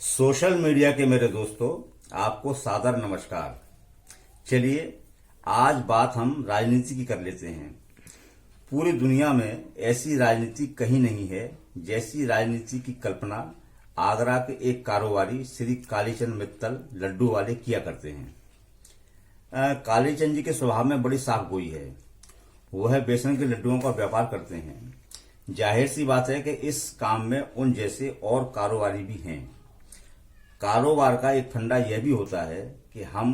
Social media के मेरे दोस्तों, आपको सादर नमस्कार। चलिए आज बात हम राजनीति की कर लेते हैं। पूरी दुनिया में ऐसी राजनीति कहीं नहीं है जैसी राजनीति की कल्पना आगरा के एक कारोबारी श्री कालीचंद मित्तल लड्डू वाले किया करते हैं। कालीचंद जी के स्वभाव में बड़ी साफ गोई है। वह बेसन के लड्डुओं का व्यापार करते हैं। जाहिर सी बात है कि इस काम में उन जैसे और कारोबारी भी हैं। कारोबार का एक फंडा यह भी होता है कि हम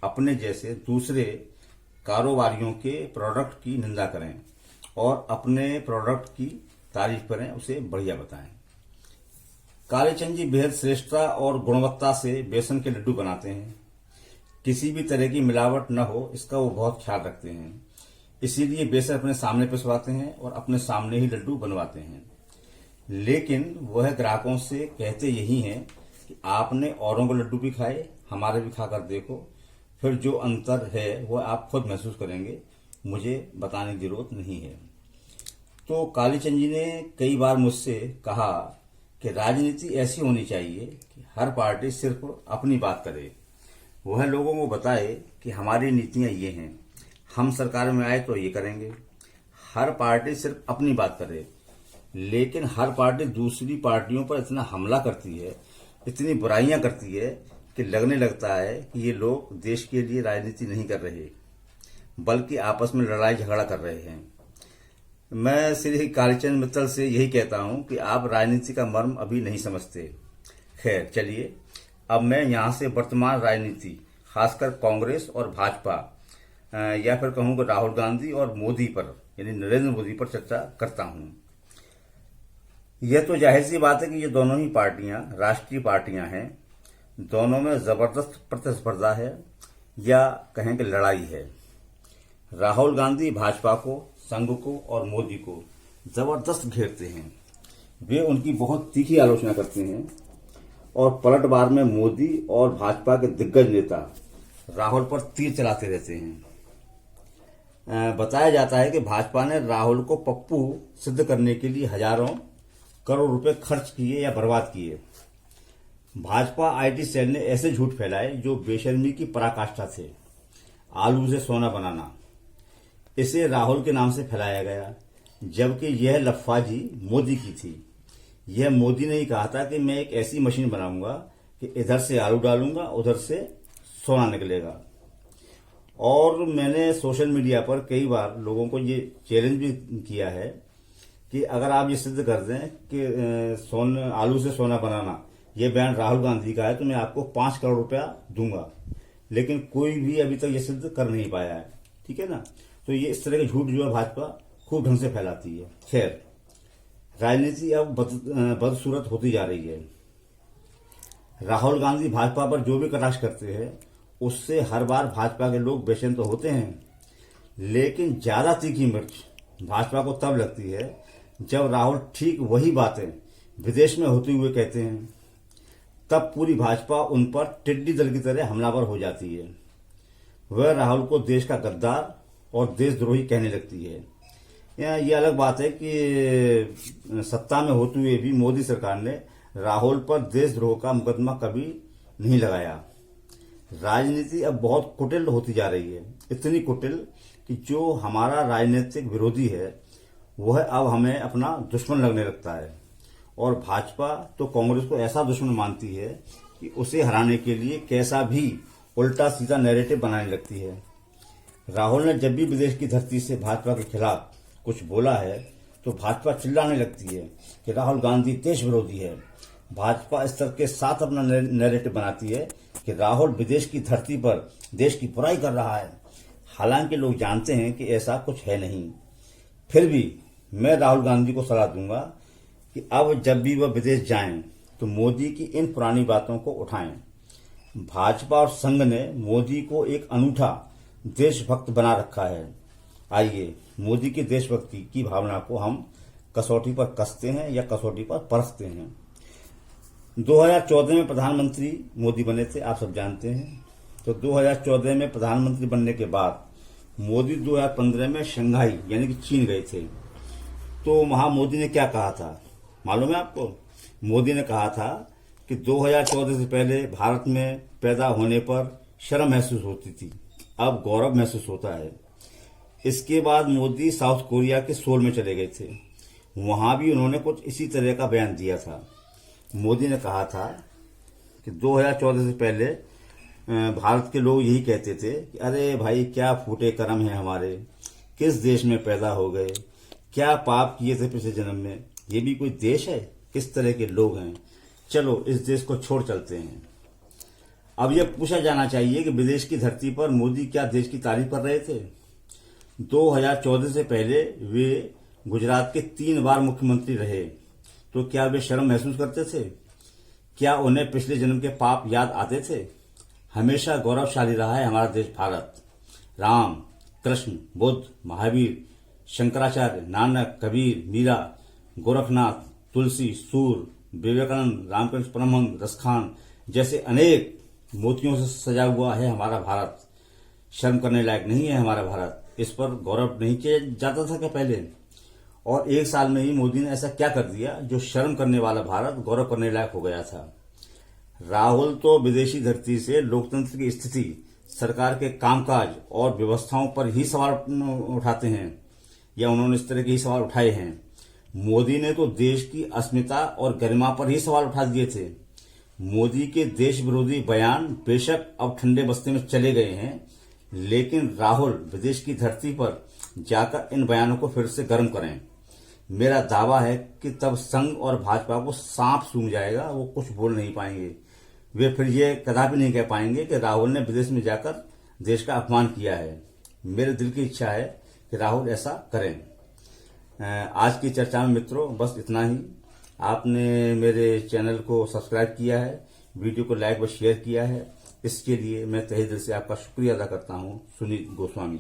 अपने जैसे दूसरे कारोबारियों के प्रोडक्ट की निंदा करें और अपने प्रोडक्ट की तारीफ करें, उसे बढ़िया बताएं। कालीचंद जी बेहद श्रेष्ठता और गुणवत्ता से बेसन के लड्डू बनाते हैं। किसी भी तरह की मिलावट न हो, इसका वो बहुत ख्याल रखते हैं। इसीलिए बेसन अपने सामने पिसवाते हैं और अपने सामने ही लड्डू बनवाते हैं। लेकिन वह ग्राहकों से कहते यही हैं कि आपने औरों को लड्डू भी खाए, हमारे भी खाकर देखो, फिर जो अंतर है वह आप खुद महसूस करेंगे, मुझे बताने की जरूरत नहीं है। तो कालीचंद जी ने कई बार मुझसे कहा कि राजनीति ऐसी होनी चाहिए कि हर पार्टी सिर्फ अपनी बात करे। वह लोगों को बताए कि हमारी नीतियां ये हैं, हम सरकार में आए तो ये करेंगे। हर पार्टी सिर्फ अपनी बात करे, लेकिन हर पार्टी दूसरी पार्टियों पर इतना हमला करती है, इतनी बुराइयां करती है कि लगने लगता है कि ये लोग देश के लिए राजनीति नहीं कर रहे, बल्कि आपस में लड़ाई झगड़ा कर रहे हैं। मैं श्री कालीचंद मित्तल से यही कहता हूं कि आप राजनीति का मर्म अभी नहीं समझते। खैर चलिए, अब मैं यहां से वर्तमान राजनीति, खासकर कांग्रेस और भाजपा, या फिर कहूंगा राहुल गांधी और मोदी पर, यानी नरेंद्र मोदी पर चर्चा करता हूं। यह तो जाहिर सी बात है कि ये दोनों ही पार्टियां राष्ट्रीय पार्टियां हैं। दोनों में जबरदस्त प्रतिस्पर्धा है, या कहें कि लड़ाई है। राहुल गांधी भाजपा को, संघ को और मोदी को जबरदस्त घेरते हैं। वे उनकी बहुत तीखी आलोचना करते हैं और पलटवार में मोदी और भाजपा के दिग्गज नेता राहुल पर तीर चलाते रहते हैं। बताया जाता है कि भाजपा ने राहुल को पप्पू सिद्ध करने के लिए हजारों करोड़ रुपए खर्च किए या बर्बाद किए। भाजपा आईटी सेल ने ऐसे झूठ फैलाए जो बेशर्मी की पराकाष्ठा थे। आलू से सोना बनाना, इसे राहुल के नाम से फैलाया गया, जबकि यह लफ्फाजी मोदी की थी। यह मोदी ने ही कहा था कि मैं एक ऐसी मशीन बनाऊंगा कि इधर से आलू डालूंगा, उधर से सोना निकलेगा। और मैंने सोशल मीडिया पर कई बार लोगों को ये चैलेंज भी किया है कि अगर आप ये सिद्ध कर दें कि आलू से सोना बनाना ये बयान राहुल गांधी का है, तो मैं आपको 5 करोड़ रुपया दूंगा। लेकिन कोई भी अभी तक ये सिद्ध कर नहीं पाया है। ठीक है ना। तो ये इस तरह के झूठ जो है भाजपा खूब ढंग से फैलाती है। खैर, राजनीति अब बदसूरत होती जा रही है। राहुल गांधी भाजपा पर जो भी कटाक्ष करते हैं, उससे हर बार भाजपा के लोग बेचैन तो होते हैं, लेकिन ज्यादा तीखी मिर्च भाजपा को तब लगती है जब राहुल ठीक वही बातें विदेश में होते हुए कहते हैं। तब पूरी भाजपा उन पर टिड्डी दल की तरह हमलावर हो जाती है। वह राहुल को देश का गद्दार और देशद्रोही कहने लगती है। यह अलग बात है कि सत्ता में होते हुए भी मोदी सरकार ने राहुल पर देशद्रोह का मुकदमा कभी नहीं लगाया। राजनीति अब बहुत कुटिल होती जा रही है, इतनी कुटिल कि जो हमारा राजनीतिक विरोधी है वह अब हमें अपना दुश्मन लगने लगता है। और भाजपा तो कांग्रेस को ऐसा दुश्मन मानती है कि उसे हराने के लिए कैसा भी उल्टा सीधा नैरेटिव बनाने लगती है। राहुल ने जब भी विदेश की धरती से भाजपा के खिलाफ कुछ बोला है तो भाजपा चिल्लाने लगती है कि राहुल गांधी देश विरोधी है। भाजपा इस तरह के साथ अपना नैरेटिव बनाती है कि राहुल विदेश की धरती पर देश की बुराई कर रहा है। हालांकि लोग जानते हैं कि ऐसा कुछ है नहीं। फिर भी मैं राहुल गांधी को सलाह दूंगा कि अब जब भी वह विदेश जाएं तो मोदी की इन पुरानी बातों को उठाएं। भाजपा और संघ ने मोदी को एक अनूठा देशभक्त बना रखा है। आइए मोदी की देशभक्ति की भावना को हम कसौटी पर कसते हैं या कसौटी पर परखते हैं। 2014 में प्रधानमंत्री मोदी बने थे, आप सब जानते हैं। तो 2014 में प्रधानमंत्री बनने के बाद मोदी 2015 में शंघाई यानी कि चीन गए थे। तो वहां मोदी ने क्या कहा था मालूम है आपको? मोदी ने कहा था कि 2014 से पहले भारत में पैदा होने पर शर्म महसूस होती थी, अब गौरव महसूस होता है। इसके बाद मोदी साउथ कोरिया के सोल में चले गए थे, वहां भी उन्होंने कुछ इसी तरह का बयान दिया था। मोदी ने कहा था कि 2014 से पहले भारत के लोग यही कहते थे कि अरे भाई क्या फूटे कर्म है हमारे, किस देश में पैदा हो गए, क्या पाप किए थे पिछले जन्म में, ये भी कोई देश है, किस तरह के लोग हैं, चलो इस देश को छोड़ चलते हैं। अब यह पूछा जाना चाहिए कि विदेश की धरती पर मोदी क्या देश की तारीफ कर रहे थे? 2014 से पहले वे गुजरात के 3 बार मुख्यमंत्री रहे, तो क्या वे शर्म महसूस करते थे? क्या उन्हें पिछले जन्म के पाप याद आते थे? हमेशा गौरवशाली रहा है हमारा देश भारत। राम, कृष्ण, बुद्ध, महावीर, शंकराचार्य, नानक, कबीर, मीरा, गोरखनाथ, तुलसी, सूर, विवेकानंद, रामकृष्ण परमहंस, रसखान जैसे अनेक मोतियों से सजा हुआ है हमारा भारत। शर्म करने लायक नहीं है हमारा भारत। इस पर गौरव नहीं किया जाता था क्या पहले? और 1 साल में ही मोदी ने ऐसा क्या कर दिया जो शर्म करने वाला भारत गौरव करने लायक हो गया था? राहुल तो विदेशी धरती से लोकतंत्र की स्थिति, सरकार के कामकाज और व्यवस्थाओं पर ही सवाल उठाते हैं, या उन्होंने इस तरह के ही सवाल उठाए हैं। मोदी ने तो देश की अस्मिता और गरिमा पर ही सवाल उठा दिए थे। मोदी के देश विरोधी बयान बेशक अब ठंडे बस्ते में चले गए हैं, लेकिन राहुल विदेश की धरती पर जाकर इन बयानों को फिर से गर्म करें। मेरा दावा है कि तब संघ और भाजपा को सांप सूंघ जाएगा, वो कुछ बोल नहीं पाएंगे। वे फिर ये कदापि नहीं कह पाएंगे कि राहुल ने विदेश में जाकर देश का अपमान किया है। मेरे दिल की इच्छा है कि राहुल ऐसा करें। आज की चर्चा में मित्रों बस इतना ही। आपने मेरे चैनल को सब्सक्राइब किया है, वीडियो को लाइक व शेयर किया है, इसके लिए मैं तहे दिल से आपका शुक्रिया अदा करता हूं। सुनील गोस्वामी।